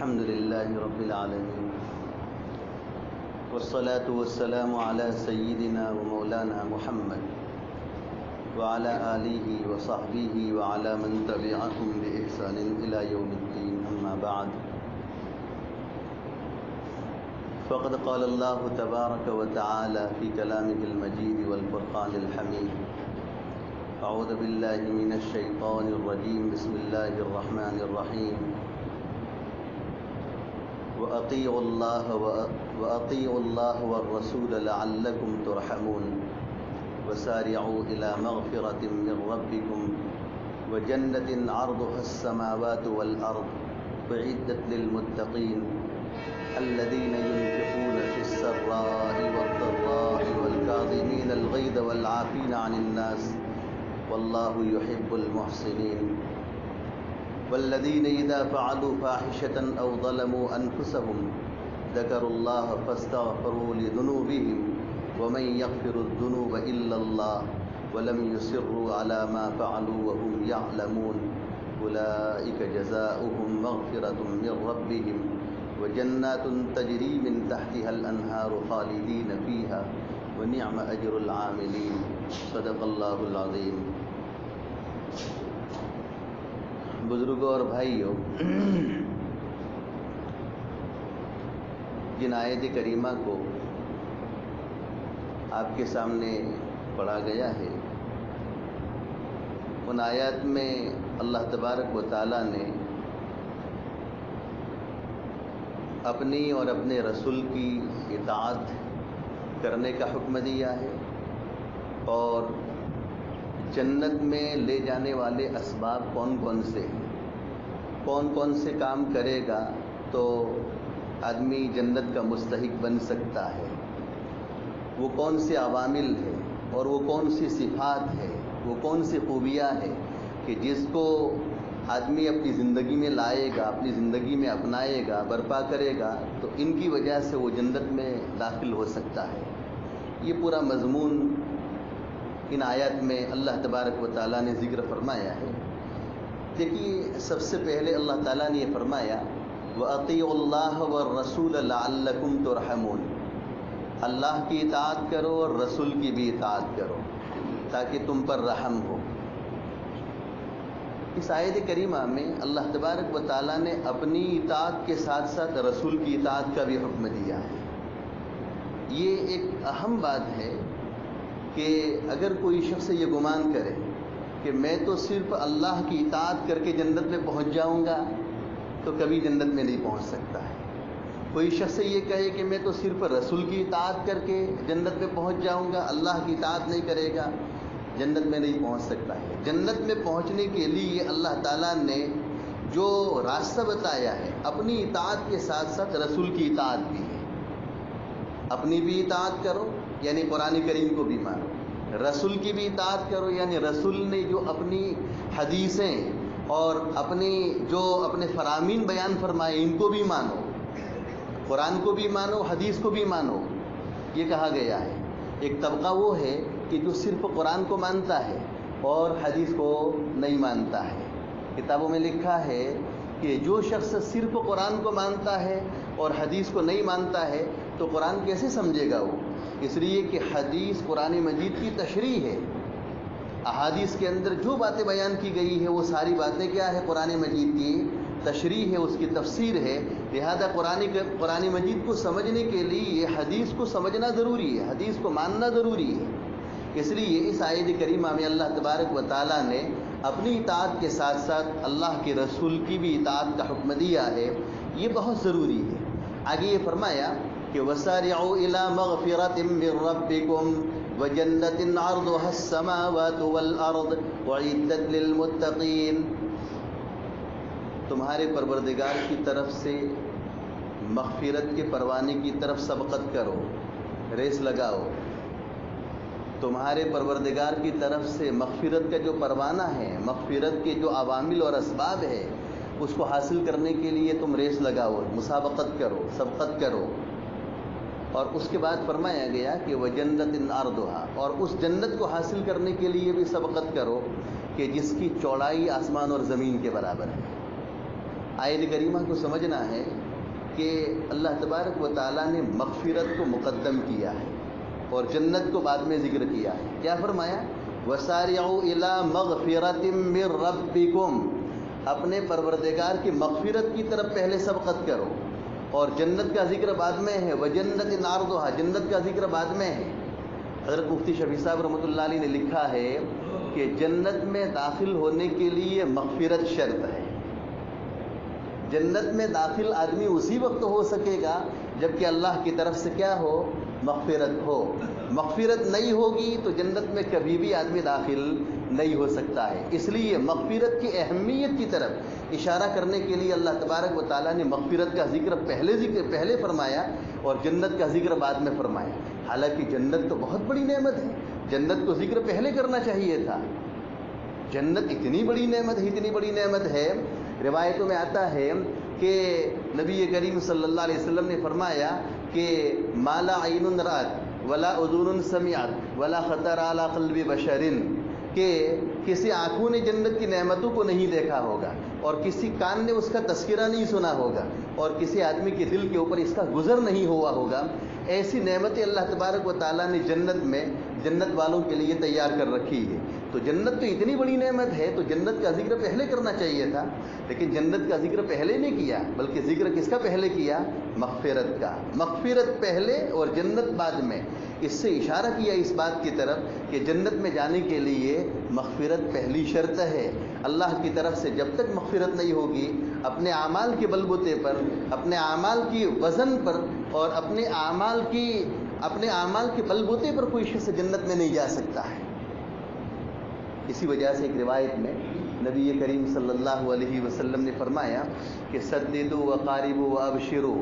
الحمد لله رب العالمين والصلاة والسلام على سيدنا ومولانا محمد وعلى آله وصحبه وعلى من تبعهم بإحسان إلى يوم الدين أما بعد فقد قال الله تبارك وتعالى في كلامه المجيد والفرقان الحميد أعوذ بالله من الشيطان الرجيم بسم الله الرحمن الرحيم وأطيعوا الله والرسول لعلكم ترحمون وسارعوا إلى مغفرة من ربكم وجنة عرضها السماوات والأرض أعدت للمتقين الذين ينفقون في السراء والضراء والكاظمين الغيظ والعافين عن الناس والله يحب المحسنين والذين إذا فعلوا فاحشة أو ظلموا أنفسهم ذكروا الله فاستغفروا لذنوبهم ومن يغفر الذنوب إلا الله ولم يصروا على ما فعلوا وهم يعلمون أولئك جزاؤهم مغفرة من ربهم وجنات تجري من تحتها الأنهار خالدين فيها ونعم أجر العاملين صدق اللہ العظیم. بزرگوں اور بھائیوں، جن آیت کریمہ کو آپ کے سامنے پڑھا گیا ہے، ان آیات میں اللہ تبارک و تعالیٰ نے اپنی اور اپنے رسول کی اطاعت کرنے کا حکم دیا ہے اور جنت میں لے جانے والے اسباب کون کون سے ہیں، کون کون سے کام کرے گا تو آدمی جنت کا مستحق بن سکتا ہے، وہ کون سے عوامل ہیں اور وہ کون سی صفات ہے، وہ کون سی خوبیاں ہیں کہ جس کو آدمی اپنی زندگی میں لائے گا، اپنی زندگی میں اپنائے گا، برپا کرے گا تو ان کی وجہ سے وہ جنت میں داخل ہو سکتا ہے. یہ پورا مضمون ان آیات میں اللہ تبارک و تعالیٰ نے ذکر فرمایا ہے. دیکھیے، سب سے پہلے اللہ تعالیٰ نے یہ فرمایا وَأَطِيعُوا اللَّهَ وَالرَّسُولَ لَعَلَّكُمْ تُرْحَمُونَ، اللہ کی اطاعت کرو اور رسول کی بھی اطاعت کرو تاکہ تم پر رحم ہو. اس آیت کریمہ میں اللہ تبارک و تعالیٰ نے اپنی اطاعت کے ساتھ ساتھ رسول کی اطاعت کا بھی حکم دیا ہے. یہ ایک اہم بات ہے کہ اگر کوئی شخص یہ گمان کرے کہ میں تو صرف اللہ کی اطاعت کر کے جنت میں پہنچ جاؤں گا تو کبھی جنت میں نہیں پہنچ سکتا ہے. کوئی شخص یہ کہے کہ میں تو صرف رسول کی اطاعت کر کے جنت میں پہنچ جاؤں گا، اللہ کی اطاعت نہیں کرے گا، جنت میں نہیں پہنچ سکتا ہے. جنت میں پہنچنے کے لیے اللہ تعالیٰ نے جو راستہ بتایا ہے، اپنی اطاعت کے ساتھ ساتھ رسول کی اطاعت بھی ہے. اپنی بھی اطاعت کرو یعنی قرآن کریم کو بھی مانو، رسول کی بھی اطاعت کرو یعنی رسول نے جو اپنی حدیثیں اور اپنے فرامین بیان فرمائے ان کو بھی مانو، قرآن کو بھی مانو، حدیث کو بھی مانو. یہ کہا گیا ہے. ایک طبقہ وہ ہے کہ جو صرف قرآن کو مانتا ہے اور حدیث کو نہیں مانتا ہے. کتابوں میں لکھا ہے کہ جو شخص صرف قرآن کو مانتا ہے اور حدیث کو نہیں مانتا ہے تو قرآن کیسے سمجھے گا وہ؟ اس لیے کہ حدیث قرآن مجید کی تشریح ہے. احادیث کے اندر جو باتیں بیان کی گئی ہے وہ ساری باتیں کیا ہے؟ قرآن مجید کی تشریح ہے، اس کی تفسیر ہے. لہذا قرآن مجید کو سمجھنے کے لیے حدیث کو سمجھنا ضروری ہے، حدیث کو ماننا ضروری ہے. اس لیے اس آیت کریمہ میں اللہ تبارک و تعالیٰ نے اپنی اطاعت کے ساتھ ساتھ اللہ کے رسول کی بھی اطاعت کا حکم دیا ہے. یہ بہت ضروری ہے. آگے یہ فرمایا کہ وَسَارِعُوا إِلَى مَغْفِرَةٍ مِّن رَّبِّكُمْ وَجَنَّةٍ عَرْضُهَا السَّمَاوَاتُ وَالْأَرْضُ أُعِدَّتْ لِلْمُتَّقِينَ، تمہارے پروردگار کی طرف سے مغفرت کے پروانے کی طرف سبقت کرو، ریس لگاؤ. تمہارے پروردگار کی طرف سے مغفرت کا جو پروانہ ہے، مغفرت کے جو عوامل اور اسباب ہے، اس کو حاصل کرنے کے لیے تم ریس لگاؤ، مسابقت کرو، سبقت کرو. اور اس کے بعد فرمایا گیا کہ وَجَنَّةٍ عَرْضُهَا، اور اس جنت کو حاصل کرنے کے لیے بھی سبقت کرو کہ جس کی چوڑائی آسمان اور زمین کے برابر ہے. آیت کریمہ کو سمجھنا ہے کہ اللہ تبارک و تعالیٰ نے مغفرت کو مقدم کیا ہے اور جنت کو بعد میں ذکر کیا ہے. کیا فرمایا؟ وَسَارِعُوا إِلَىٰ مَغْفِرَةٍ مِّن رَبِّكُمْ، اپنے پروردگار کی مغفرت کی طرف پہلے سبقت کرو. اور جنت کا ذکر بعد میں ہے. وَجَنَّةٍ عَرْضُهَا، جنت کا ذکر بعد میں ہے. حضرت مفتی شفیع صاحب رحمۃ اللہ علیہ نے لکھا ہے کہ جنت میں داخل ہونے کے لیے مغفرت شرط ہے. جنت میں داخل آدمی اسی وقت ہو سکے گا جب کہ اللہ کی طرف سے کیا ہو؟ مغفرت ہو. مغفرت نہیں ہوگی تو جنت میں کبھی بھی آدمی داخل نہیں ہو سکتا ہے. اس لیے مغفرت کی اہمیت کی طرف اشارہ کرنے کے لیے اللہ تبارک و تعالیٰ نے مغفرت کا ذکر پہلے فرمایا اور جنت کا ذکر بعد میں فرمایا. حالانکہ جنت تو بہت بڑی نعمت ہے، جنت کو ذکر پہلے کرنا چاہیے تھا. جنت اتنی بڑی نعمت ہے. روایتوں میں آتا ہے کہ نبی کریم صلی اللہ علیہ وسلم نے فرمایا کہ ما لا عین رأت ولا اذن سمعت ولا خطر علی قلب بشر، کہ کسی آنکھوں نے جنت کی نعمتوں کو نہیں دیکھا ہوگا اور کسی کان نے اس کا تذکرہ نہیں سنا ہوگا اور کسی آدمی کے دل کے اوپر اس کا گزر نہیں ہوا ہوگا. ایسی نعمتیں اللہ تبارک و تعالیٰ نے جنت والوں کے لیے تیار کر رکھی ہے. تو جنت تو اتنی بڑی نعمت ہے تو جنت کا ذکر پہلے کرنا چاہیے تھا، لیکن جنت کا ذکر پہلے نہیں کیا، بلکہ ذکر کس کا پہلے کیا؟ مغفرت کا. مغفرت پہلے اور جنت بعد میں. اس سے اشارہ کیا اس بات کی طرف کہ جنت میں جانے کے لیے مغفرت پہلی شرط ہے. اللہ کی طرف سے جب تک مغفرت نہیں ہوگی، اپنے اعمال کے بلبوتے پر، اپنے اعمال کی وزن پر اور اپنے اعمال کے بلبوتے پر کوئی شخص جنت میں نہیں جا سکتا ہے. اسی وجہ سے ایک روایت میں نبی کریم صلی اللہ علیہ وسلم نے فرمایا کہ سددوا وقاربوا وابشروا،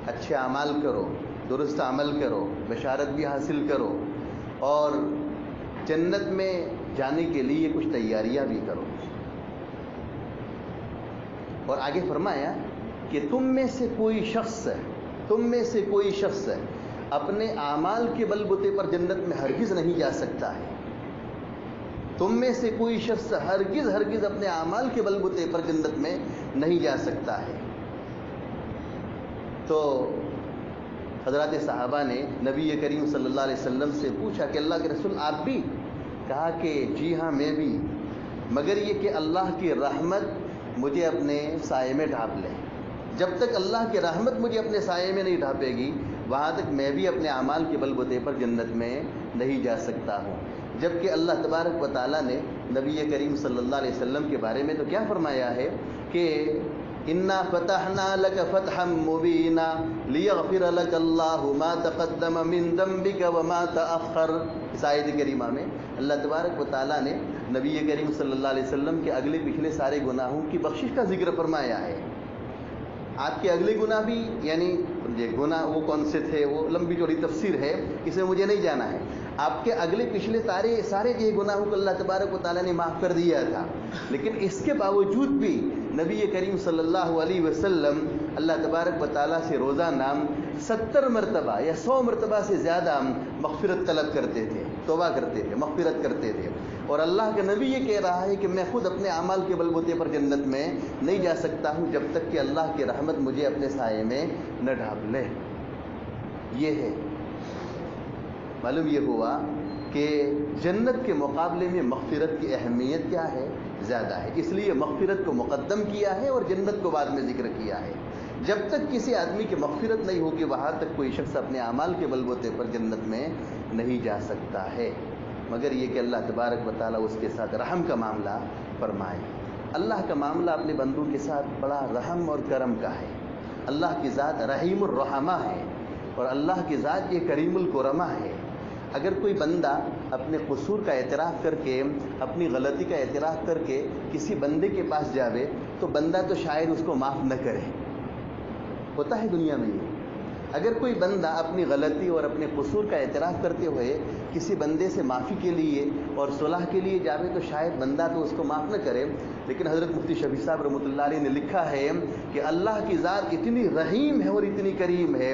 اچھے اعمال کرو، درست عمل کرو، بشارت بھی حاصل کرو اور جنت میں جانے کے لیے کچھ تیاریاں بھی کرو. اور آگے فرمایا کہ تم میں سے کوئی شخص اپنے اعمال کے بلبوتے پر جنت میں ہرگز نہیں جا سکتا ہے. تم میں سے کوئی شخص ہرگز اپنے اعمال کے بلبوتے پر جنت میں نہیں جا سکتا ہے. تو حضرات صحابہ نے نبی کریم صلی اللہ علیہ وسلم سے پوچھا کہ اللہ کے رسول آپ بھی؟ کہا کہ جی ہاں میں بھی، مگر یہ کہ اللہ کی رحمت مجھے اپنے سائے میں ڈھانپ لے. جب تک اللہ کی رحمت مجھے اپنے سائے میں نہیں ڈھانپے گی وہاں تک میں بھی اپنے اعمال کے بلبوتے پر جنت میں نہیں جا سکتا ہوں. جبکہ اللہ تبارک و تعالیٰ نے نبی کریم صلی اللہ علیہ وسلم کے بارے میں تو کیا فرمایا ہے کہ انا فتحنا لک فتحا مبینا لیغفر لک اللہ ما تقدم من ذنبک وما تأخر. اس آیت کریمہ میں اللہ تبارک و تعالیٰ نے نبی کریم صلی اللہ علیہ وسلم کے اگلے پچھلے سارے گناہوں کی بخشش کا ذکر فرمایا ہے. آپ کے اگلے گناہ بھی، یعنی یہ گناہ وہ کون سے تھے وہ لمبی چوڑی تفسیر ہے، اسے مجھے نہیں جانا ہے. آپ کے اگلے پچھلے سارے یہ گناہوں کو اللہ تبارک و تعالیٰ نے معاف کر دیا تھا، لیکن اس کے باوجود بھی نبی کریم صلی اللہ علیہ وسلم اللہ تبارک و تعالیٰ سے روزانہ 70 مرتبہ یا 100 مرتبہ سے زیادہ مغفرت طلب کرتے تھے، توبہ کرتے تھے، مغفرت کرتے تھے. اور اللہ کے نبی یہ کہہ رہا ہے کہ میں خود اپنے اعمال کے بلبوتے پر جنت میں نہیں جا سکتا ہوں جب تک کہ اللہ کی رحمت مجھے اپنے سائے میں نہ ڈھانپ لے. یہ ہے معلوم یہ ہوا کہ جنت کے مقابلے میں مغفرت کی اہمیت کیا ہے؟ زیادہ ہے. اس لیے مغفرت کو مقدم کیا ہے اور جنت کو بعد میں ذکر کیا ہے. جب تک کسی آدمی کی مغفرت نہیں ہوگی وہاں تک کوئی شخص اپنے اعمال کے بلبوتے پر جنت میں نہیں جا سکتا ہے، مگر یہ کہ اللہ تبارک و تعالیٰ اس کے ساتھ رحم کا معاملہ فرمائے. اللہ کا معاملہ اپنے بندوں کے ساتھ بڑا رحم اور کرم کا ہے. اللہ کی ذات رحیم الرحمہ ہے اور اللہ کی ذات یہ کریم الکرمہ ہے. اگر کوئی بندہ اپنے قصور کا اعتراف کر کے، اپنی غلطی کا اعتراف کر کے کسی بندے کے پاس جاوے تو بندہ تو شاید اس کو معاف نہ کرے. ہوتا ہے دنیا میں یہ. اگر کوئی بندہ اپنی غلطی اور اپنے قصور کا اعتراف کرتے ہوئے کسی بندے سے معافی کے لیے اور صلح کے لیے جاوے تو شاید بندہ تو اس کو معاف نہ کرے. لیکن حضرت مفتی شفیع صاحب رحمۃ اللہ علیہ نے لکھا ہے کہ اللہ کی ذات اتنی رحیم ہے اور اتنی کریم ہے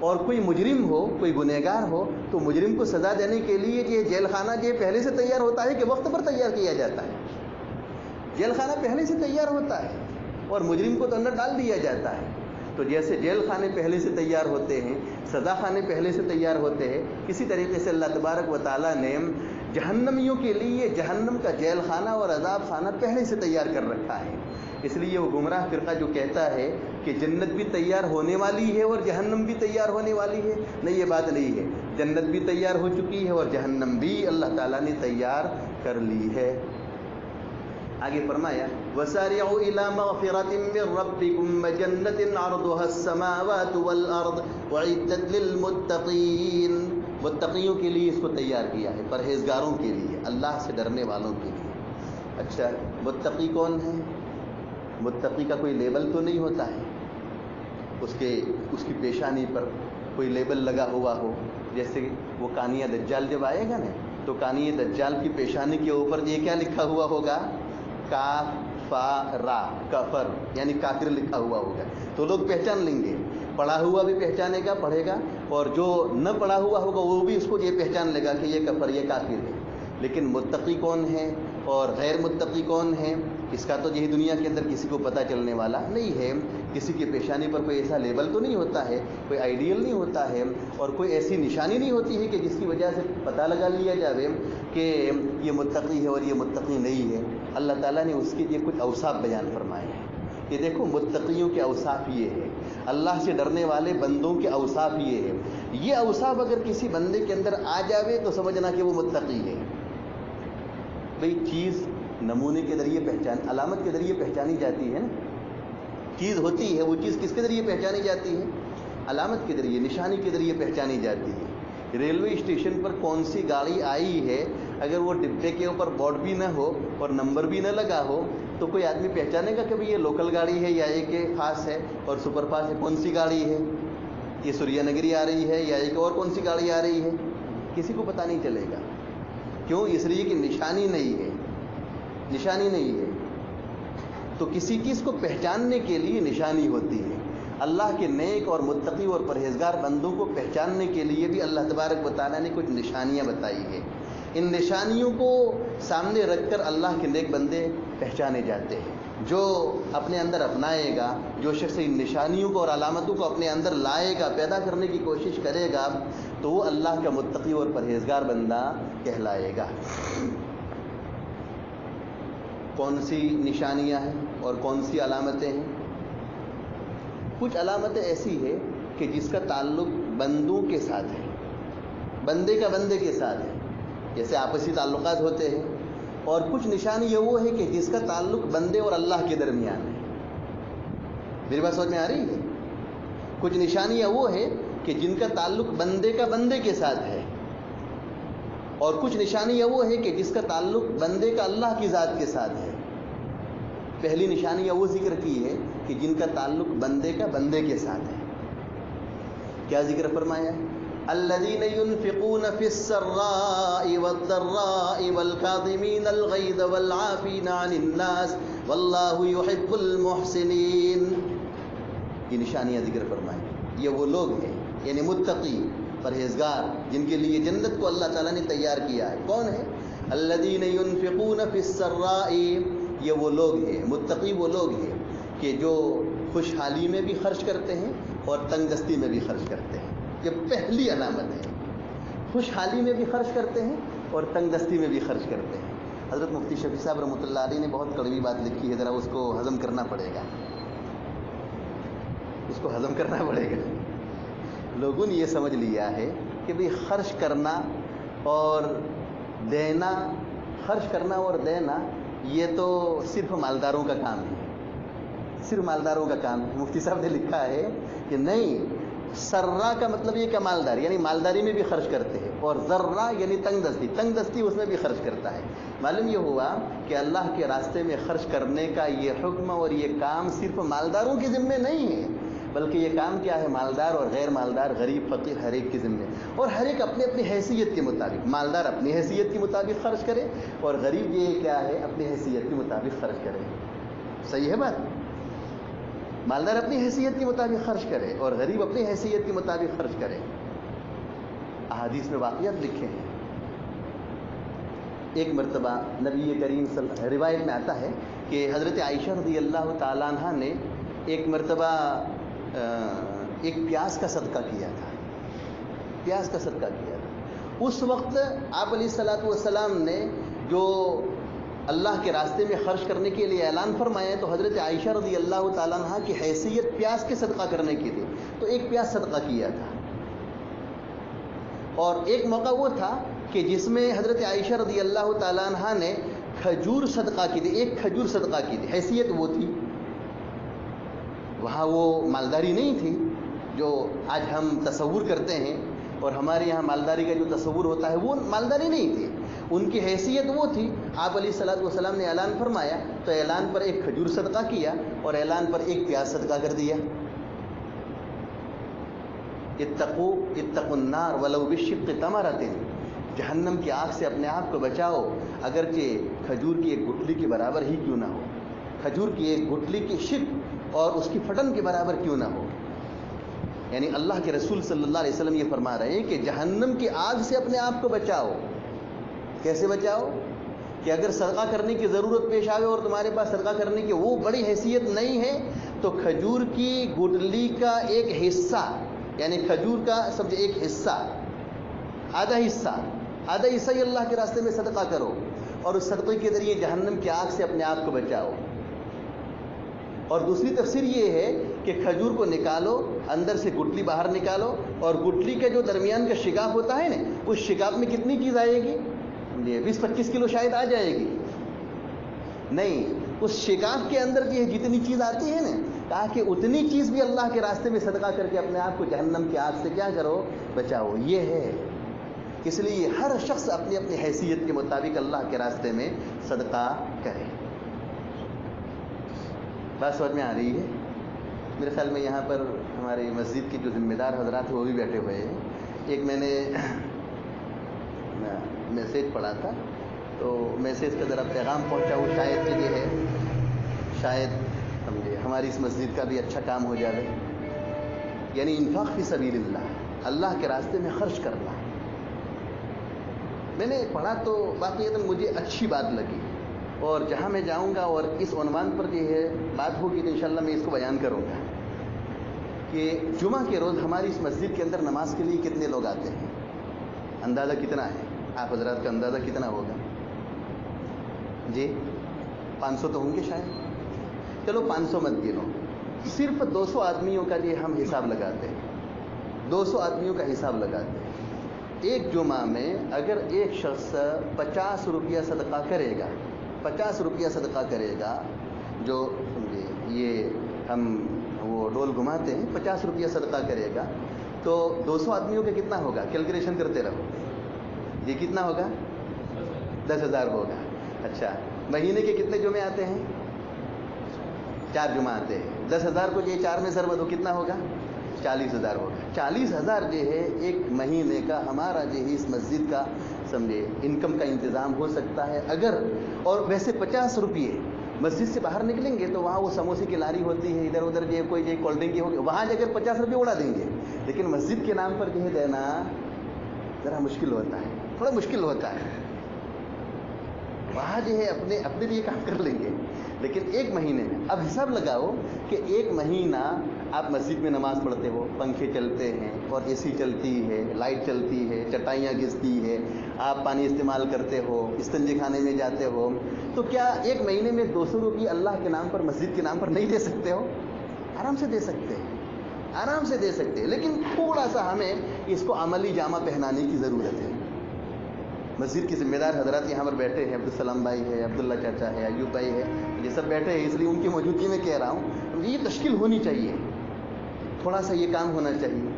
اور کوئی مجرم ہو، کوئی گنہگار ہو، تو مجرم کو سزا دینے کے لیے یہ جیل خانہ یہ پہلے سے تیار ہوتا ہے کہ وقت پر تیار کیا جاتا ہے؟ جیل خانہ پہلے سے تیار ہوتا ہے اور مجرم کو تو اندر ڈال دیا جاتا ہے۔ تو جیسے جیل خانے پہلے سے تیار ہوتے ہیں، سزا خانے پہلے سے تیار ہوتے ہیں، اسی طریقے سے اللہ تبارک و تعالیٰ نے جہنمیوں کے لیے جہنم کا جیل خانہ اور عذاب خانہ پہلے سے تیار کر رکھا ہے۔ اس لیے وہ گمراہ فرقہ جو کہتا ہے کہ جنت بھی تیار ہونے والی ہے اور جہنم بھی تیار ہونے والی ہے، نہیں، یہ بات نہیں ہے۔ جنت بھی تیار ہو چکی ہے اور جہنم بھی اللہ تعالیٰ نے تیار کر لی ہے۔ آگے فرمایا وَسَارِعُوا إِلَى مَغْفِرَةٍ مِّن رَّبِّكُمْ وَجَنَّةٍ عَرْضُهَا السَّمَاوَاتُ وَالْأَرْضُ وَأُعِدَّتْ لِلْمُتَّقِينَ۔ متقیوں کے لیے اس کو تیار کیا ہے، پرہیزگاروں کے لیے، اللہ سے ڈرنے والوں کے لیے۔ اچھا، متقی کون ہے؟ متقی کا کوئی لیبل تو نہیں ہوتا ہے، اس کی پیشانی پر کوئی لیبل لگا ہوا ہو، جیسے وہ کانیہ دجال جب آئے گا نا تو کانیہ دجال کی پیشانی کے اوپر یہ کیا لکھا ہوا ہوگا؟ کافر، کفر یعنی کافر لکھا ہوا ہوگا، تو لوگ پہچان لیں گے۔ پڑھا ہوا بھی پہچانے گا، پڑھے گا، اور جو نہ پڑھا ہوا ہوگا وہ بھی اس کو یہ پہچان لے گا کہ یہ کفر، یہ کافر ہے۔ لیکن متقی کون ہے اور غیر متقی کون ہے، اس کا تو یہی دنیا کے اندر کسی کو پتہ چلنے والا نہیں ہے۔ کسی کی پیشانی پر کوئی ایسا لیبل تو نہیں ہوتا ہے، کوئی آئیڈیل نہیں ہوتا ہے، اور کوئی ایسی نشانی نہیں ہوتی ہے کہ جس کی وجہ سے پتہ لگا لیا جاوے کہ یہ متقی ہے اور یہ متقی نہیں ہے۔ اللہ تعالیٰ نے اس کے لیے کچھ اوصاف بیان فرمائے ہیں کہ دیکھو متقیوں کے اوصاف یہ ہے، اللہ سے ڈرنے والے بندوں کے اوصاف یہ ہے۔ یہ اوصاف اگر کسی بندے کے اندر آ جاوے تو سمجھنا کہ وہ متقی ہے۔ بھئی چیز نمونے کے ذریعے علامت کے ذریعے پہچانی جاتی ہے نا، چیز ہوتی ہے، وہ چیز کس کے ذریعے پہچانی جاتی ہے؟ علامت کے ذریعے، نشانی کے ذریعے پہچانی جاتی ہے۔ ریلوے اسٹیشن پر کون سی گاڑی آئی ہے، اگر وہ ڈبے کے اوپر بورڈ بھی نہ ہو اور نمبر بھی نہ لگا ہو تو کوئی آدمی پہچانے گا کہ بھئی یہ لوکل گاڑی ہے یا ایک خاص ہے اور سپر فاسٹ ہے؟ کون سی گاڑی ہے، یہ سوریا نگری آ رہی ہے یا ایک اور کون سی گاڑی آ رہی ہے؟ کسی کو پتہ نہیں چلے گا۔ کیوں؟ اس لیے کہ نشانی نہیں ہے، نشانی نہیں ہے۔ تو کسی چیز کو پہچاننے کے لیے نشانی ہوتی ہے۔ اللہ کے نیک اور متقی اور پرہیزگار بندوں کو پہچاننے کے لیے بھی اللہ تبارک و تعالیٰ نے کچھ نشانیاں بتائی ہیں۔ ان نشانیوں کو سامنے رکھ کر اللہ کے نیک بندے پہچانے جاتے ہیں۔ جو اپنے اندر اپنائے گا، جو شخص ان نشانیوں کو اور علامتوں کو اپنے اندر لائے گا، پیدا کرنے کی کوشش کرے گا، تو وہ اللہ کا متقی اور پرہیزگار بندہ کہلائے گا۔ کون سی نشانیاں ہیں اور کون سی علامتیں ہیں؟ کچھ علامتیں ایسی ہے کہ جس کا تعلق بندوں کے ساتھ ہے، بندے کا بندے کے ساتھ ہے، جیسے آپسی تعلقات ہوتے ہیں۔ اور کچھ نشانی یہ وہ ہے کہ جس کا تعلق بندے اور اللہ کے درمیان ہے۔ میری بات سمجھ میں آ رہی ہے؟ کچھ نشانیاں وہ ہے کہ جن کا تعلق بندے کا بندے کے ساتھ ہے، اور کچھ نشانیاں وہ ہے کہ جس کا تعلق بندے کا اللہ کی ذات کے ساتھ ہے۔ پہلی نشانیاں وہ ذکر کی ہے کہ جن کا تعلق بندے کا بندے کے ساتھ ہے۔ کیا ذکر فرمایا ہے؟ الذين ينفقون في السراء والضراء والكاظمين الغيظ والعافين عن الناس والله يحب المحسنين۔ یہ نشانیاں ذکر فرمائی۔ یہ وہ لوگ ہیں یعنی متقی، پرہیزگار، جن کے لیے جنت کو اللہ تعالیٰ نے تیار کیا ہے۔ کون ہے؟ الذين ينفقون في السراء، یہ وہ لوگ ہیں، متقی وہ لوگ ہیں کہ جو خوشحالی میں بھی خرچ کرتے ہیں اور تنگ دستی میں بھی خرچ کرتے ہیں۔ یہ پہلی علامت ہے، خوشحالی میں بھی خرچ کرتے ہیں اور تنگ دستی میں بھی خرچ کرتے ہیں۔ حضرت مفتی شفیع صاحب رحمۃ اللہ علیہ نے بہت کڑوی بات لکھی ہے، ذرا اس کو ہضم کرنا پڑے گا، اس کو ہضم کرنا پڑے گا۔ لوگوں نے یہ سمجھ لیا ہے کہ بھئی خرچ کرنا اور دینا، خرچ کرنا اور دینا یہ تو صرف مالداروں کا کام ہے، صرف مالداروں کا کام ہے۔ مفتی صاحب نے لکھا ہے کہ نہیں، سرا کا مطلب یہ کہ مالدار، یعنی مالداری میں بھی خرچ کرتے ہیں، اور ذرہ یعنی تنگ دستی، تنگ دستی اس میں بھی خرچ کرتا ہے۔ معلوم یہ ہوا کہ اللہ کے راستے میں خرچ کرنے کا یہ حکم اور یہ کام صرف مالداروں کے ذمے نہیں ہے، بلکہ یہ کام کیا ہے؟ مالدار اور غیر مالدار، غریب فقیر، ہر ایک کے ذمے، اور ہر ایک اپنی اپنی حیثیت کے مطابق، مالدار اپنی حیثیت کے مطابق خرچ کرے اور غریب یہ کیا ہے؟ اپنی حیثیت کے مطابق خرچ کرے۔ صحیح ہے بات؟ مالدار اپنی حیثیت کے مطابق خرچ کرے اور غریب اپنی حیثیت کے مطابق خرچ کرے. احادیث میں واقعات لکھے ہیں. ایک مرتبہ نبی کریم روایت میں آتا ہے کہ حضرت عائشہ رضی اللہ تعالیٰ عنہ نے ایک مرتبہ ایک پیاز کا صدقہ کیا تھا. پیاز کا صدقہ کیا تھا. اس وقت آپ علیہ الصلوۃ والسلام نے جو اللہ کے راستے میں خرچ کرنے کے لیے اعلان فرمایا تو حضرت عائشہ رضی اللہ تعالیٰ عنہ کی حیثیت پیاز کے صدقہ کرنے کی تھی, تو ایک پیاز صدقہ کیا تھا. اور ایک موقع وہ تھا کہ جس میں حضرت عائشہ رضی اللہ تعالیٰ عنہ نے کھجور صدقہ کی تھی, ایک کھجور صدقہ کی تھی. حیثیت وہ تھی, وہاں وہ مالداری نہیں تھی جو آج ہم تصور کرتے ہیں, اور ہمارے یہاں مالداری کا جو تصور ہوتا ہے وہ مالداری نہیں تھی. ان کی حیثیت وہ تھی. آپ علیہ الصلوۃ والسلام نے اعلان فرمایا تو اعلان پر ایک کھجور صدقہ کیا اور اعلان پر ایک پیاز صدقہ کر دیا. اتقوا النار ولو بشق تمرۃ, جہنم کی آگ سے اپنے آپ کو بچاؤ اگرچہ کھجور کی ایک گٹلی کے برابر ہی کیوں نہ ہو. کھجور کی ایک گٹلی کی شق اور اس کی پھٹن کے برابر کیوں نہ ہو. یعنی اللہ کے رسول صلی اللہ علیہ وسلم یہ فرما رہے ہیں کہ جہنم کی آگ سے اپنے آپ کو بچاؤ. کیسے بچاؤ؟ کہ اگر صدقہ کرنے کی ضرورت پیش آئے اور تمہارے پاس صدقہ کرنے کی وہ بڑی حیثیت نہیں ہے تو کھجور کی گٹلی کا ایک حصہ, یعنی کھجور کا سمجھے ایک حصہ, آدھا حصہ ہی اللہ کے راستے میں صدقہ کرو اور اس صدقے کے ذریعے جہنم کی آگ سے اپنے آپ کو بچاؤ. اور دوسری تفسیر یہ ہے کہ کھجور کو نکالو, اندر سے گٹلی باہر نکالو, اور گٹلی کا جو درمیان کا شگاف ہوتا ہے نا, اس شگاف میں کتنی چیز آئے گی؟ 20-25 کلو شاید آ جائے گی. نہیں, اس شگاف کے اندر جو ہے جتنی چیز آتی ہے نا, کہا کہ اتنی چیز بھی اللہ کے راستے میں صدقہ کر کے اپنے آپ کو جہنم کی آگ سے کیا کرو؟ بچاؤ. یہ ہے اس لیے ہر شخص اپنی اپنی حیثیت کے مطابق اللہ کے راستے میں صدقہ کرے. بات سمجھ میں آ رہی ہے؟ میرے خیال میں یہاں پر ہماری مسجد کے جو ذمہ دار حضرات ہیں وہ بھی بیٹھے ہوئے ہیں. ایک میں نے میسیج پڑھا تھا, تو میسیج کا ذرا پیغام پہنچا ہو شاید کہ یہ ہے, شاید سمجھے ہماری اس مسجد کا بھی اچھا کام ہو جائے. یعنی انفاق فی سبیل اللہ, اللہ کے راستے میں خرچ کرنا. میں نے پڑھا تو واقعی مجھے اچھی بات لگی, اور جہاں میں جاؤں گا اور اس عنوان پر جو ہے بات ہوگی تو انشاءاللہ میں اس کو بیان کروں گا کہ جمعہ کے روز ہماری اس مسجد کے اندر نماز کے لیے کتنے لوگ آتے ہیں. اندازہ کتنا ہے آپ حضرات کا؟ اندازہ کتنا ہوگا جی؟ 500 تو ہوں گے شاید. چلو 500 مت گنو, صرف 200 آدمیوں کا جو ہم حساب لگاتے ہیں. 200 آدمیوں کا حساب لگاتے ہیں. ایک جمعہ میں اگر ایک شخص 50 روپیہ صدقہ کرے گا, 50 روپیہ صدقہ کرے گا, جو سمجھے یہ ہم وہ ڈول گھماتے ہیں, 50 روپیہ صدقہ کرے گا تو 200 آدمیوں کا کتنا ہوگا؟ کیلکولیشن کرتے رہو. یہ کتنا ہوگا؟ 10,000 ہوگا. اچھا, مہینے کے کتنے جمعے آتے ہیں؟ 4 جمعہ آتے ہیں. 10,000 کو یہ 4 میں ضرب دو, کتنا ہوگا؟ 40,000 ہوگا. 40,000 جو ہے ایک مہینے کا ہمارا جو ہے اس مسجد کا سمجھے انکم کا انتظام ہو سکتا ہے اگر. اور ویسے 50 روپیے مسجد سے باہر نکلیں گے تو وہاں وہ سموسے کی لاری ہوتی ہے, ادھر ادھر جو کوئی جو کولڈ ڈرنک کی ہوگی, وہاں جا کر 50 روپئے اڑا دیں گے. لیکن مسجد کے نام پر جو ہے دینا ذرا مشکل ہوتا ہے, تھوڑا مشکل ہوتا ہے. وہاں جو ہے اپنے لیے کام کر لیں گے. لیکن ایک مہینے میں اب حساب لگاؤ کہ ایک مہینہ آپ مسجد میں نماز پڑھتے ہو, پنکھے چلتے ہیں اور اے سی چلتی ہے, لائٹ چلتی ہے, چٹائیاں گھستی ہے, آپ پانی استعمال کرتے ہو, استنجے خانے میں جاتے ہو, تو کیا ایک مہینے میں 200 روپئے اللہ کے نام پر, مسجد کے نام پر نہیں دے سکتے ہو؟ آرام سے دے سکتے ہیں, آرام سے دے سکتے ہیں. لیکن تھوڑا سا ہمیں اس کو عملی جامہ پہنانے کی ضرورت ہے. مسجد کے ذمہ دار حضرات یہاں پر بیٹھے ہیں, عبدالسلام بھائی ہے, عبداللہ چاچا ہے, ایوب بھائی ہے, یہ سب بیٹھے ہیں, اس لیے ان کی موجودگی میں کہہ رہا ہوں یہ تشکیل ہونی چاہیے, تھوڑا سا یہ کام ہونا چاہیے.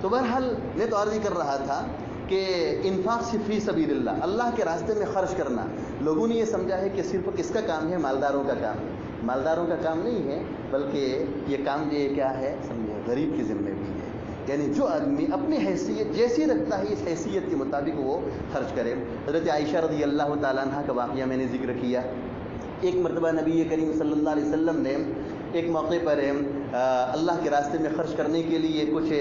تو بہرحال میں تو عرض کر رہا تھا کہ انفاق فی سبیل اللہ, اللہ کے راستے میں خرچ کرنا, لوگوں نے یہ سمجھا ہے کہ صرف کس کا کام ہے؟ مالداروں کا کام ہے. مالداروں کا کام نہیں ہے, بلکہ یہ کام یہ کیا ہے سمجھے, غریب کے ذمہ بھی ہے. یعنی جو آدمی اپنی حیثیت جیسی رکھتا ہے اس حیثیت کے مطابق وہ خرچ کرے. حضرت عائشہ رضی اللہ تعالیٰ عنہ کا واقعہ میں نے ذکر کیا. ایک مرتبہ نبی کریم صلی اللہ علیہ وسلم نے ایک موقع پر اللہ کے راستے میں خرچ کرنے کے لیے کچھ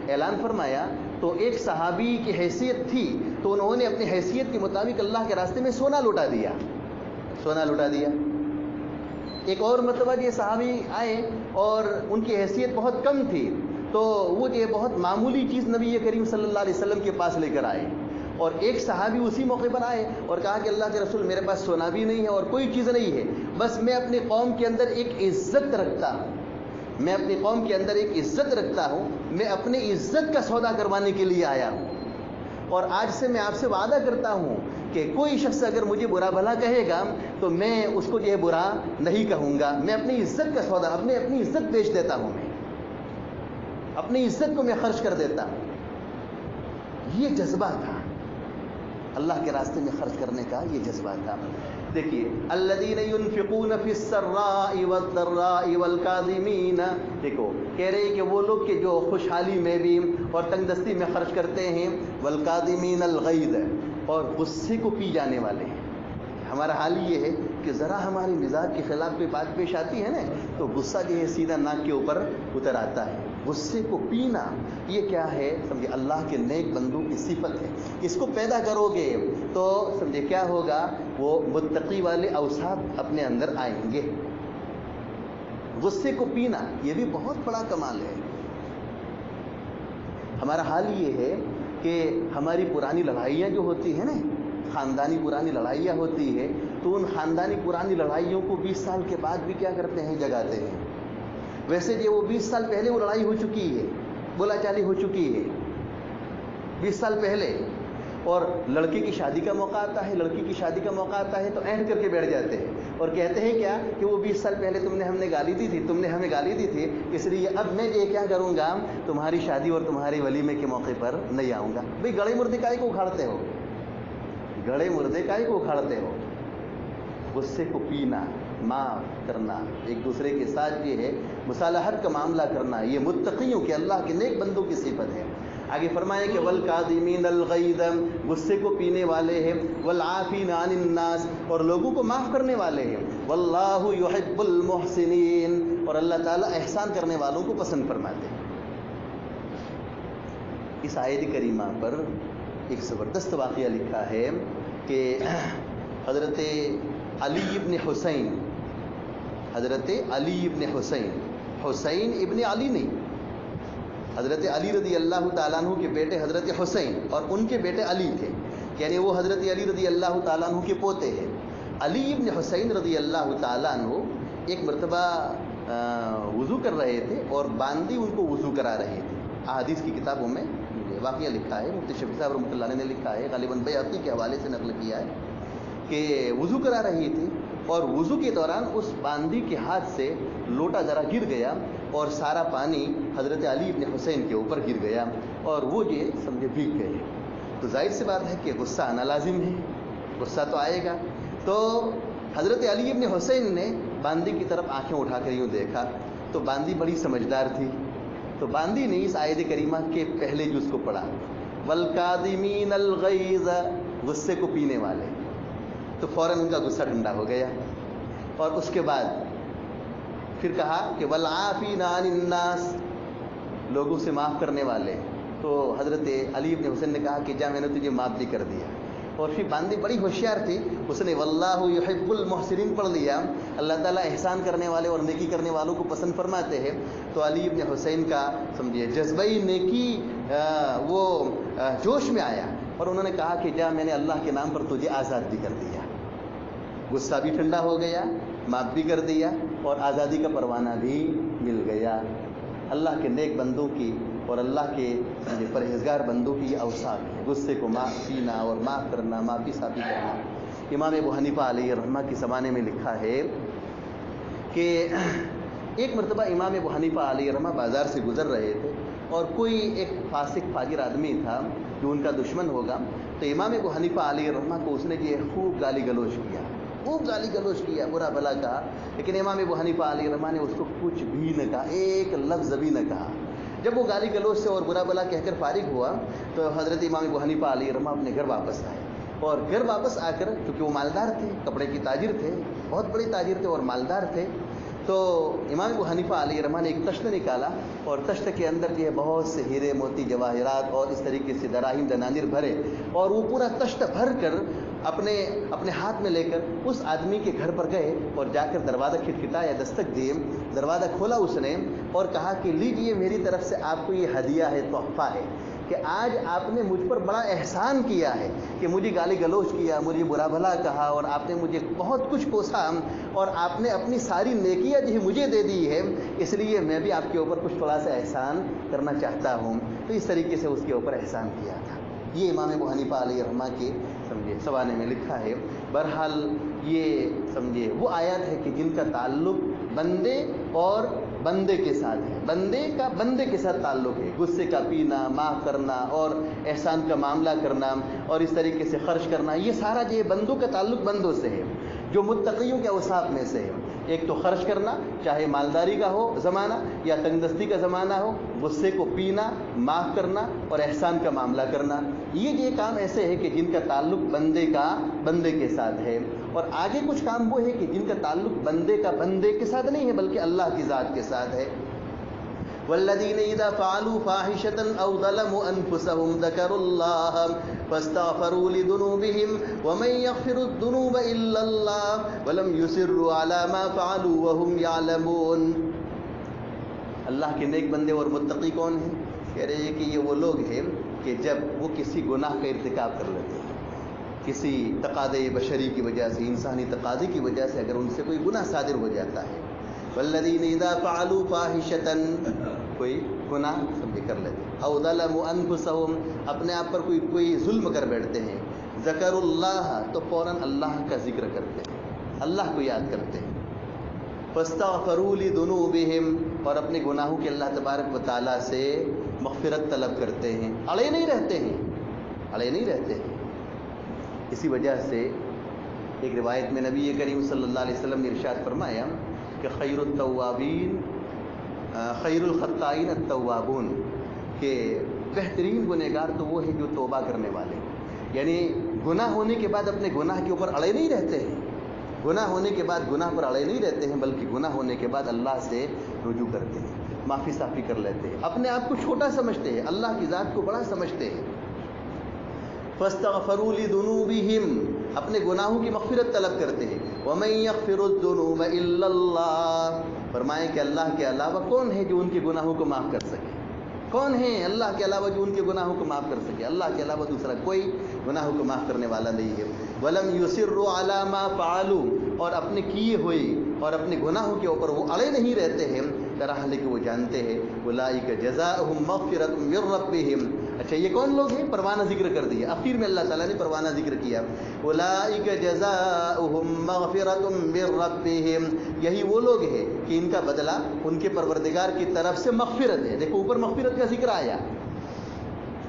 اعلان فرمایا، تو ایک صحابی کی حیثیت تھی تو انہوں نے اپنی حیثیت کے مطابق اللہ کے راستے میں سونا لوٹا دیا. ایک اور مرتبہ یہ صحابی آئے اور ان کی حیثیت بہت کم تھی، تو وہ یہ بہت معمولی چیز نبی کریم صلی اللہ علیہ وسلم کے پاس لے کر آئے. اور ایک صحابی اسی موقع پر آئے اور کہا کہ اللہ کے رسول میرے پاس سونا بھی نہیں ہے اور کوئی چیز نہیں ہے، بس میں اپنی قوم کے اندر ایک عزت رکھتا ہوں، میں اپنی عزت کا سودا کروانے کے لیے آیا ہوں. اور آج سے میں آپ سے وعدہ کرتا ہوں کہ کوئی شخص اگر مجھے برا بھلا کہے گا تو میں اس کو یہ برا نہیں کہوں گا. میں اپنی عزت کا سودا، اپنی عزت بیچ دیتا ہوں، میں اپنی عزت کو میں خرچ کر دیتا ہوں. یہ جذبہ تھا اللہ کے راستے میں خرچ کرنے کا، یہ جذبہ تھا. دیکھیے الذین ينفقون فی السراء والضراء والکاظمین، دیکھو کہہ رہے ہیں کہ وہ لوگ کہ جو خوشحالی میں بھی اور تنگ دستی میں خرچ کرتے ہیں، والکاظمین الغیظ، اور غصے کو پی جانے والے ہیں. ہمارا حال یہ ہے کہ ذرا ہمارے مزاج کے خلاف کوئی بات پیش آتی ہے نا تو غصہ جو ہے سیدھا ناک کے اوپر اتر آتا ہے. غصے کو پینا یہ کیا ہے؟ سمجھے اللہ کے نیک بندوں کی صفت ہے. اس کو پیدا کرو گے تو سمجھے کیا ہوگا؟ وہ متقی والے اوصاف اپنے اندر آئیں گے. غصے کو پینا یہ بھی بہت بڑا کمال ہے. ہمارا حال یہ ہے کہ ہماری پرانی لڑائیاں جو ہوتی ہیں نا، خاندانی پرانی لڑائیاں ہوتی ہے، تو ان خاندانی پرانی لڑائیوں کو 20 سال کے بعد بھی کیا کرتے ہیں؟ جگاتے ہیں. ویسے جو وہ 20 سال پہلے وہ لڑائی ہو چکی ہے، بولا چالی ہو چکی ہے 20 سال پہلے، اور لڑکے کی شادی کا موقع آتا ہے تو اینڈ کر کے بیٹھ جاتے ہیں اور کہتے ہیں کیا کہ وہ 20 سال پہلے تم نے ہمیں گالی دی تھی اس لیے اب میں یہ کیا کروں گا، تمہاری شادی اور تمہارے ولیمے کے موقع پر نہیں آؤں گا. بھئی گڑے مردے کائی کو اکھاڑتے ہو؟ غصے کو پینا، معاف کرنا، ایک دوسرے کے ساتھ یہ ہے مصالحت کا معاملہ کرنا، یہ متقیوں کے اللہ کے نیک بندوں کی صفت ہے. آگے فرمائے کہ والکاظمین الغیظ، غصے کو پینے والے ہیں، والعافین عن الناس، اور لوگوں کو معاف کرنے والے ہیں، واللہ یحب المحسنین، اور اللہ تعالیٰ احسان کرنے والوں کو پسند فرماتے ہیں. اس آیت کریمہ پر ایک زبردست واقعہ لکھا ہے کہ حضرت علی ابن حسین، حسین ابن علی نہیں، حضرت علی رضی اللہ تعالیٰ عنہ کے بیٹے حضرت حسین اور ان کے بیٹے علی تھے، یعنی وہ حضرت علی رضی اللہ تعالیٰ عنہ کے پوتے ہیں. علی ابن حسین رضی اللہ تعالیٰ عنہ ایک مرتبہ وضو کر رہے تھے اور باندی ان کو وضو کرا رہے تھے. احادیث کی کتابوں میں واقعہ لکھا ہے، مفتی شفیع صاحب رحمۃ اللہ علیہ نے لکھا ہے، غالباً بیہقی کے حوالے سے نقل کیا ہے کہ وضو کرا رہی تھی اور وضو کے دوران اس باندی کے ہاتھ سے لوٹا ذرا گر گیا اور سارا پانی حضرت علی ابن حسین کے اوپر گر گیا اور وہ یہ سمجھے بھیگ گئے. تو ظاہر سی بات ہے کہ غصہ آنا لازم ہے، غصہ تو آئے گا. تو حضرت علی ابن حسین نے باندی کی طرف آنکھیں اٹھا کر یوں دیکھا تو باندی بڑی سمجھدار تھی، تو باندی نے اس آیت کریمہ کے پہلے جز کو پڑھا، والکاظمین الغیظ، غصے کو پینے والے. تو فوراً ان کا غصہ ٹھنڈا ہو گیا اور اس کے بعد پھر کہا کہ والعافین عن الناس، لوگوں سے معاف کرنے والے. تو حضرت علی ابن حسین نے کہا کہ جا میں نے تجھے معاف بھی کر دیا. اور پھر باندی بڑی ہوشیار تھی، اس نے واللہ یحب المحسنین پڑھ لیا، اللہ تعالیٰ احسان کرنے والے اور نیکی کرنے والوں کو پسند فرماتے ہیں. تو علی ابن حسین کا سمجھیے جذبۂ نیکی وہ جوش میں آیا اور انہوں نے کہا کہ جا میں نے اللہ کے نام پر تجھے آزاد بھی کر دیا. غصہ بھی ٹھنڈا ہو گیا، معاف بھی کر دیا اور آزادی کا پروانہ بھی مل گیا. اللہ کے نیک بندوں کی اور اللہ کے پرہیزگار بندوں کی یہ اوصاف ہے، غصے کو معاف پینا اور معاف کرنا، معافی صافی کرنا. امام ابو حنیفہ علیہ رحمہ کے زمانے میں لکھا ہے کہ ایک مرتبہ امام ابو حنیفہ علیہ رحمہ بازار سے گزر رہے تھے اور کوئی ایک فاسق فاجر آدمی تھا جو ان کا دشمن ہوگا. تو امام ابو حنیفہ علیہ رحمہ کو اس نے یہ خوب گالی گلوچ کیا، برا بھلا کہا، لیکن امام ابو حنیفہ علیہ رحمہ نے اس کو کچھ بھی نہ کہا، ایک لفظ بھی نہ کہا. جب وہ گالی گلوچ سے اور برا بھلا کہہ کر فارغ ہوا تو حضرت امام ابو حنیفہ علیہ رحمہ اپنے گھر واپس آئے اور گھر واپس آ کر، چونکہ وہ مالدار تھے، کپڑے کی تاجر تھے، بہت بڑے تاجر تھے اور مالدار تھے، تو تو امام ابو حنیفہ علیہ رحمہ نے ایک تشت نکالا اور تشت کے اندر جو ہے بہت سے ہیرے موتی جواہرات اور اس طریقے سے دراہیم دنانیر بھرے، اور وہ پورا تشت بھر کر اپنے ہاتھ میں لے کر اس آدمی کے گھر پر گئے اور جا کر دروازہ کھٹکھٹایا، دستک دیے، دروازہ کھولا اس نے اور کہا کہ لیجئے میری طرف سے آپ کو یہ ہدیہ ہے، تحفہ ہے کہ آج آپ نے مجھ پر بڑا احسان کیا ہے کہ مجھے گالی گلوچ کیا، مجھے برا بھلا کہا اور آپ نے مجھے بہت کچھ کوسا اور آپ نے اپنی ساری نیکیاں جو ہے مجھے دے دی ہے، اس لیے میں بھی آپ کے اوپر کچھ تھوڑا سا احسان کرنا چاہتا ہوں۔ تو اس طریقے سے اس کے اوپر احسان کیا تھا۔ یہ امام ابو حنیفہ علیہ رحمہ کے سمجھے سوانے میں لکھا ہے۔ بہرحال یہ سمجھے وہ آیات ہے کہ جن کا تعلق بندے اور بندے کے ساتھ ہے، بندے کا بندے کے ساتھ تعلق ہے، غصے کا پینا، معاف کرنا اور احسان کا معاملہ کرنا اور اس طریقے سے خرچ کرنا، یہ سارا جو ہے بندوں کا تعلق بندوں سے ہے، جو متقیوں کے اوصاف میں سے ہے۔ ایک تو خرچ کرنا، چاہے مالداری کا ہو زمانہ یا تنگدستی کا زمانہ ہو، غصے کو پینا، معاف کرنا اور احسان کا معاملہ کرنا، یہ کام ایسے ہے کہ جن کا تعلق بندے کے ساتھ ہے۔ اور آگے کچھ کام وہ ہے کہ جن کا تعلق بندے کے ساتھ نہیں ہے بلکہ اللہ کی ذات کے ساتھ ہے۔ والذین اذا فعلوا فاحشة او ظلموا انفسهم ذکروا اللہ فاستغفروا لذنوبهم ومن يغفر الذنوب الا اللہ ولم يصروا على ما فعلوا وهم يعلمون۔ اللہ کے نیک بندے اور متقی کون ہیں؟ کہہ رہے ہیں کہ یہ وہ لوگ ہیں کہ جب وہ کسی گناہ کا ارتکاب کر لیتے ہیں، کسی تقاضے بشری کی وجہ سے، انسانی تقاضے کی وجہ سے اگر ان سے کوئی گناہ صادر ہو جاتا ہے، والذین اذا فعلوا فاحشة، کوئی گناہ سمجھے کر لیتے ہیں، او ظلموا انفسهم، اپنے آپ پر کوئی ظلم کر بیٹھتے ہیں، ذکروا اللہ، تو فوراً اللہ کا ذکر کرتے ہیں، اللہ کو یاد کرتے ہیں، فاستغفروا لذنوبهم، اور اپنے گناہوں کے اللہ تبارک و تعالیٰ سے مغفرت طلب کرتے ہیں، اڑے نہیں رہتے ہیں۔ اسی وجہ سے ایک روایت میں نبی کریم صلی اللہ علیہ وسلم نے ارشاد فرمایا کہ خیر الخطائین التوابون، کہ بہترین گنہگار تو وہ ہے جو توبہ کرنے والے، یعنی گناہ ہونے کے بعد اپنے گناہ کے اوپر اڑے نہیں رہتے ہیں، گناہ ہونے کے بعد گناہ پر اڑے نہیں رہتے ہیں بلکہ گناہ ہونے کے بعد اللہ سے رجوع کرتے ہیں، معافی صافی کر لیتے ہیں، اپنے آپ کو چھوٹا سمجھتے ہیں، اللہ کی ذات کو بڑا سمجھتے ہیں۔ فاستغفروا لذنوبهم، اپنے گناہوں کی مغفرت طلب کرتے ہیں، ومن يغفر الذنوب الا اللہ، فرمائیں کہ اللہ کے علاوہ کون ہے جو ان کے گناہوں کو معاف کر سکے؟ کون ہے اللہ کے علاوہ جو ان کے گناہوں کو معاف کر سکے؟ اللہ کے علاوہ دوسرا کوئی گناہوں کو معاف کرنے والا نہیں ہے۔ ولم يصروا على ما فعلوا، اور اپنے کیے ہوئے اور اپنے گناہوں کے اوپر وہ اڑے نہیں رہتے ہیں، طرح لے کہ وہ جانتے ہیں اولئک جزاؤہم مغفرۃ من ربہم۔ اچھا یہ کون لوگ ہیں؟ پروانہ ذکر کر دیا، اخیر میں اللہ تعالیٰ نے پروانہ ذکر کیا، اولئک جزاؤہم مغفرۃ من ربہم، یہی وہ لوگ ہیں کہ ان کا بدلہ ان کے پروردگار کی طرف سے مغفرت ہے۔ دیکھو اوپر مغفرت کا ذکر آیا،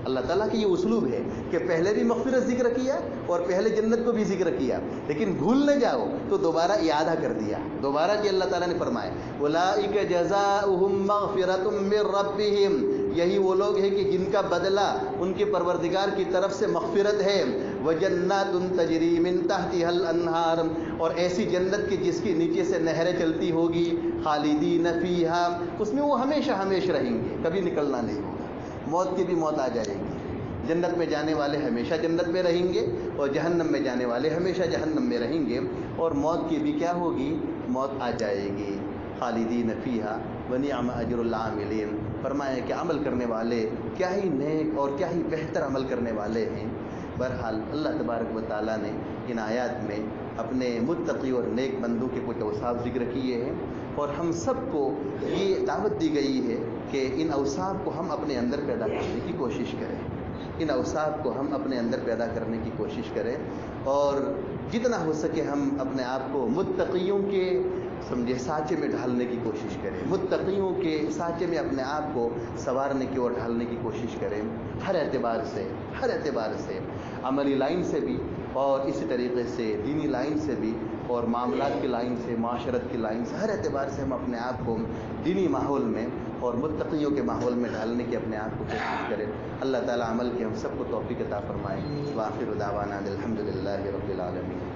اللہ تعالیٰ کی یہ اسلوب ہے کہ پہلے بھی مغفرت ذکر کیا اور پہلے جنت کو بھی ذکر کیا، لیکن بھول نہ جاؤ تو دوبارہ اعادہ کر دیا، دوبارہ جی اللہ تعالیٰ نے فرمایا اولئک جزاؤہم مغفرۃ من ربہم، یہی وہ لوگ ہیں کہ جن کا بدلہ ان کے پروردگار کی طرف سے مغفرت ہے، وجنات تجری من تحتها الانہار، اور ایسی جنت کی جس کی نیچے سے نہریں چلتی ہوگی، خالدین فیہا، اس میں وہ ہمیشہ رہیں گے، کبھی نکلنا نہیں ہوگا، موت کی بھی موت آ جائے گی، جنت میں جانے والے ہمیشہ جنت میں رہیں گے اور جہنم میں جانے والے ہمیشہ جہنم میں رہیں گے، اور موت کی بھی کیا ہوگی؟ موت آ جائے گی، خالدین فیہا ونعم اجر العاملین، فرمایا کہ عمل کرنے والے کیا ہی نیک اور کیا ہی بہتر عمل کرنے والے ہیں۔ بہرحال اللہ تبارک و تعالیٰ نے ان آیات میں اپنے متقی اور نیک بندوں کے کچھ اوصاف ذکر کیے ہیں، اور ہم سب کو یہ دعوت دی گئی ہے کہ ان اوصاف کو ہم اپنے اندر پیدا کرنے کی کوشش کریں، ان اوصاف کو ہم اپنے اندر پیدا کرنے کی کوشش کریں، اور جتنا ہو سکے ہم اپنے آپ کو متقیوں کے سمجھے سانچے میں ڈھالنے کی کوشش کریں، متقیوں کے سانچے میں اپنے آپ کو سنوارنے کی اور ڈھالنے کی کوشش کریں، ہر اعتبار سے عملی لائن سے بھی اور اسی طریقے سے دینی لائن سے بھی اور معاملات کی لائن سے، معاشرت کی لائن سے، ہر اعتبار سے ہم اپنے آپ کو دینی ماحول میں اور متقیوں کے ماحول میں ڈالنے کی اپنے آپ کو کوشش کریں۔ اللہ تعالیٰ عمل کی ہم سب کو توفیق عطا فرمائے۔ وآخر دعوانا الحمدللہ رب العالمین۔